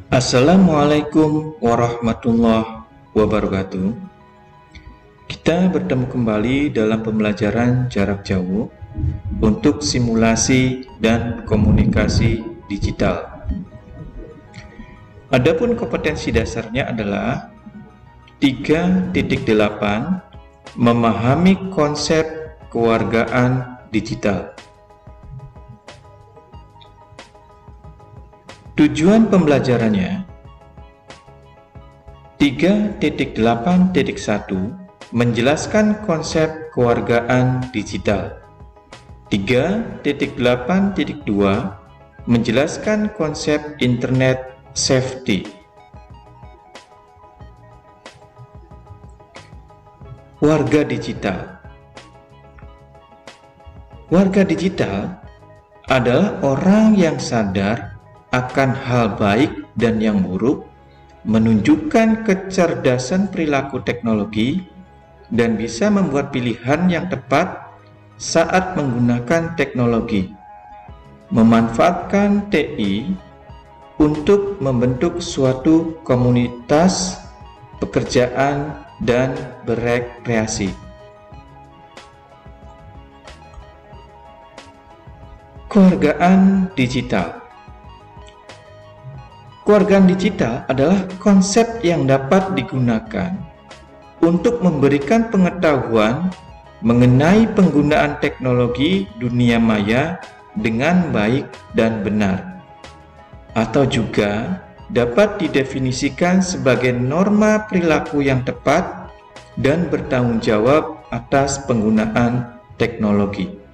Assalamualaikum warahmatullahi wabarakatuh. Kita bertemu kembali dalam pembelajaran jarak jauh untuk simulasi dan komunikasi digital. Adapun kompetensi dasarnya adalah 3.8 memahami konsep kewargaan digital. Tujuan pembelajarannya 3.8.1 menjelaskan konsep kewargaan digital. 3.8.2 menjelaskan konsep internet safety. Warga digital. Warga digital adalah orang yang sadar akan hal baik dan yang buruk, menunjukkan kecerdasan perilaku teknologi, dan bisa membuat pilihan yang tepat saat menggunakan teknologi, memanfaatkan TI untuk membentuk suatu komunitas, pekerjaan, dan berekreasi. Kewargaan digital. Kewargaan digital adalah konsep yang dapat digunakan untuk memberikan pengetahuan mengenai penggunaan teknologi dunia maya dengan baik dan benar, atau juga dapat didefinisikan sebagai norma perilaku yang tepat dan bertanggung jawab atas penggunaan teknologi.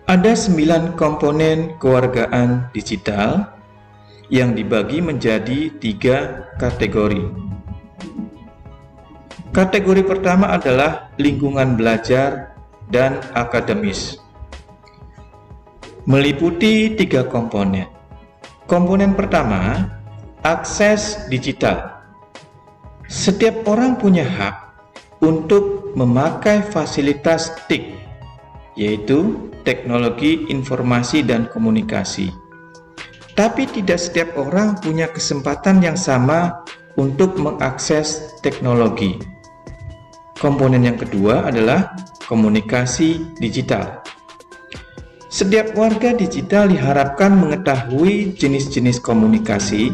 Ada 9 komponen kewargaan digital yang dibagi menjadi 3 kategori. Kategori pertama adalah lingkungan belajar dan akademis. Meliputi 3 komponen. Komponen pertama, akses digital. Setiap orang punya hak untuk memakai fasilitas TIK, yaitu teknologi informasi dan komunikasi. Tapi tidak setiap orang punya kesempatan yang sama untuk mengakses teknologi. Komponen yang kedua adalah komunikasi digital. Setiap warga digital diharapkan mengetahui jenis-jenis komunikasi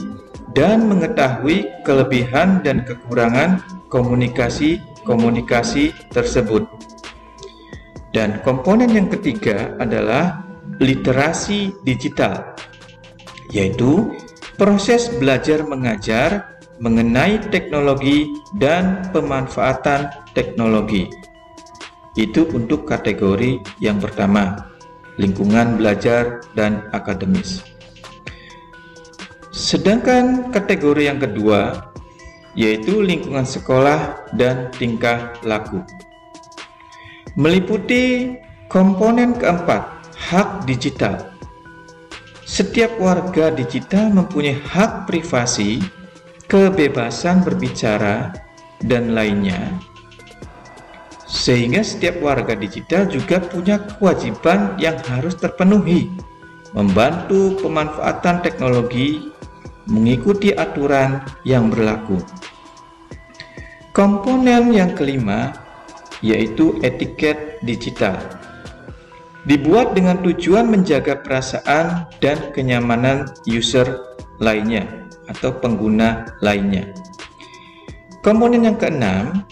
dan mengetahui kelebihan dan kekurangan komunikasi tersebut. Dan komponen yang ketiga adalah literasi digital, yaitu proses belajar mengajar mengenai teknologi dan pemanfaatan teknologi. Itu untuk kategori yang pertama, lingkungan belajar dan akademis. Sedangkan kategori yang kedua, yaitu lingkungan sekolah dan tingkah laku. Meliputi komponen keempat, hak digital. Setiap warga digital mempunyai hak privasi, kebebasan berbicara, dan lainnya. Sehingga setiap warga digital juga punya kewajiban yang harus terpenuhi, membantu pemanfaatan teknologi, mengikuti aturan yang berlaku. Komponen yang kelima, yaitu etiket digital. Dibuat dengan tujuan menjaga perasaan dan kenyamanan user lainnya atau pengguna lainnya. Komponen yang keenam,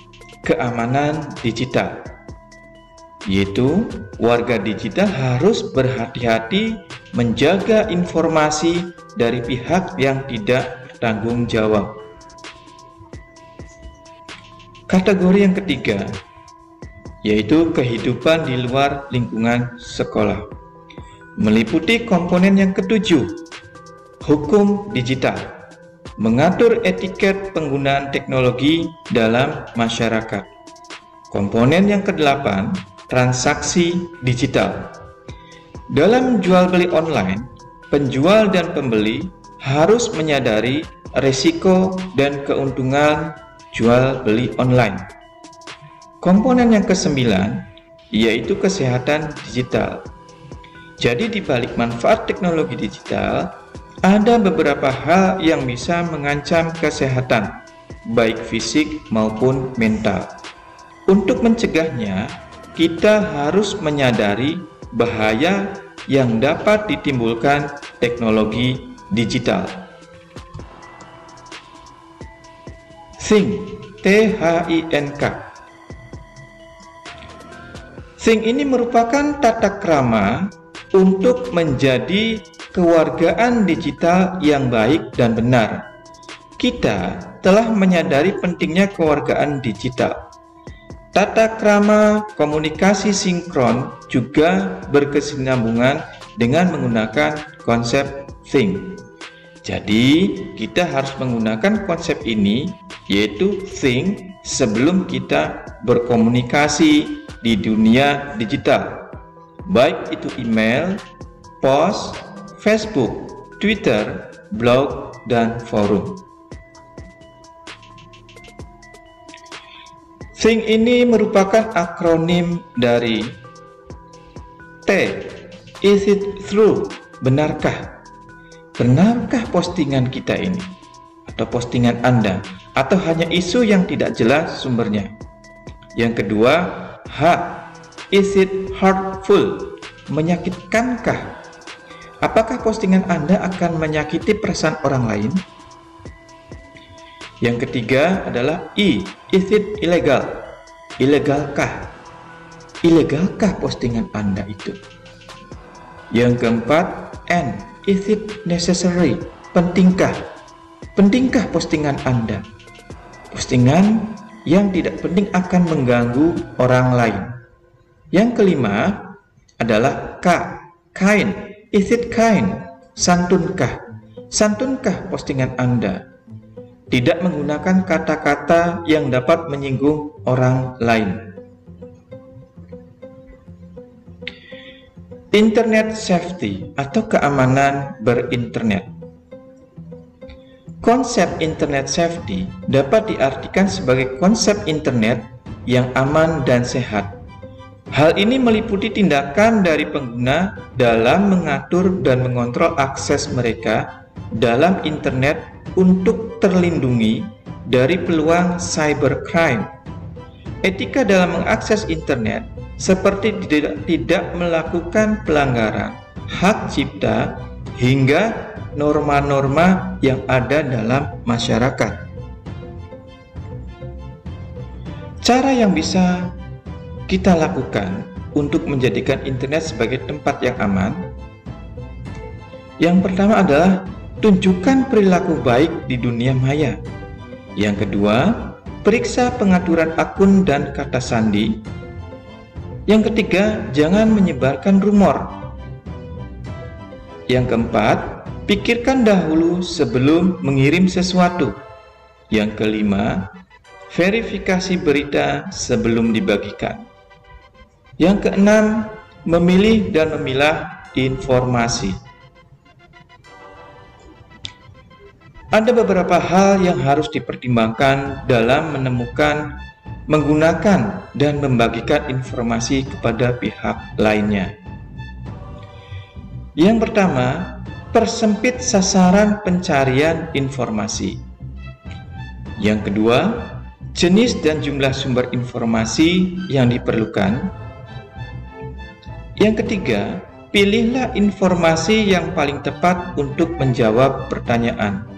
keamanan digital, yaitu warga digital harus berhati-hati menjaga informasi dari pihak yang tidak bertanggung jawab. Kategori yang ketiga, yaitu kehidupan di luar lingkungan sekolah. Meliputi komponen yang ketujuh, hukum digital. Mengatur etiket penggunaan teknologi dalam masyarakat. Komponen yang kedelapan, transaksi digital. Dalam jual beli online, penjual dan pembeli harus menyadari risiko dan keuntungan jual beli online. Komponen yang ke-9 yaitu kesehatan digital. Jadi di balik manfaat teknologi digital, ada beberapa hal yang bisa mengancam kesehatan, baik fisik maupun mental. Untuk mencegahnya, kita harus menyadari bahaya yang dapat ditimbulkan teknologi digital. Think, T-H-I-N-K. Think ini merupakan tata krama untuk menjadi kewargaan digital yang baik dan benar. Kita telah menyadari pentingnya kewargaan digital. Tata krama komunikasi sinkron juga berkesinambungan dengan menggunakan konsep think. Jadi, kita harus menggunakan konsep ini, yaitu think, sebelum kita berkomunikasi di dunia digital, baik itu email, post, Facebook, Twitter, blog, dan forum. Think ini merupakan akronim dari T, is it true? Benarkah? Benarkah postingan kita ini? Atau postingan Anda? Atau hanya isu yang tidak jelas sumbernya? Yang kedua, H, is it hurtful? Menyakitkankah? Apakah postingan Anda akan menyakiti perasaan orang lain? Yang ketiga adalah I, is it illegal? Ilegalkah? Ilegalkah postingan Anda itu? Yang keempat, N, is it necessary? Pentingkah? Pentingkah postingan Anda? Postingan yang tidak penting akan mengganggu orang lain. Yang kelima adalah K, kind, is it kind? Santunkah? Santunkah postingan Anda? Tidak menggunakan kata-kata yang dapat menyinggung orang lain. Internet safety atau keamanan berinternet. Konsep internet safety dapat diartikan sebagai konsep internet yang aman dan sehat. Hal ini meliputi tindakan dari pengguna dalam mengatur dan mengontrol akses mereka dalam internet untuk terlindungi dari peluang cybercrime. Etika dalam mengakses internet seperti tidak melakukan pelanggaran hak cipta hingga norma-norma yang ada dalam masyarakat. Cara yang bisa kita lakukan untuk menjadikan internet sebagai tempat yang aman, yang pertama adalah tunjukkan perilaku baik di dunia maya. Yang kedua, periksa pengaturan akun dan kata sandi. Yang ketiga, jangan menyebarkan rumor. Yang keempat, pikirkan dahulu sebelum mengirim sesuatu. Yang kelima, verifikasi berita sebelum dibagikan. Yang keenam, memilih dan memilah informasi. Ada beberapa hal yang harus dipertimbangkan dalam menemukan, menggunakan, dan membagikan informasi kepada pihak lainnya. Yang pertama, persempit sasaran pencarian informasi. Yang kedua, jenis dan jumlah sumber informasi yang diperlukan. Yang ketiga, pilihlah informasi yang paling tepat untuk menjawab pertanyaan.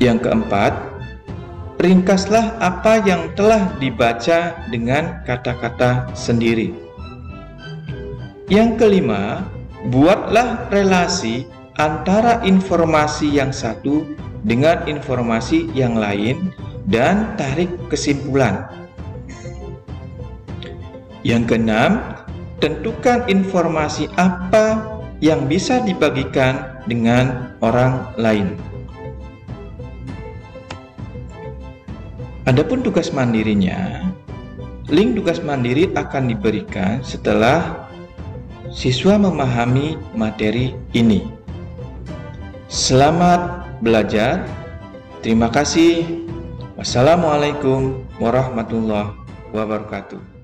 Yang keempat, ringkaslah apa yang telah dibaca dengan kata-kata sendiri. Yang kelima, buatlah relasi antara informasi yang satu dengan informasi yang lain dan tarik kesimpulan. Yang keenam, tentukan informasi apa yang bisa dibagikan dengan orang lain. Adapun tugas mandirinya, link tugas mandiri akan diberikan setelah siswa memahami materi ini. Selamat belajar. Terima kasih. Wassalamualaikum warahmatullahi wabarakatuh.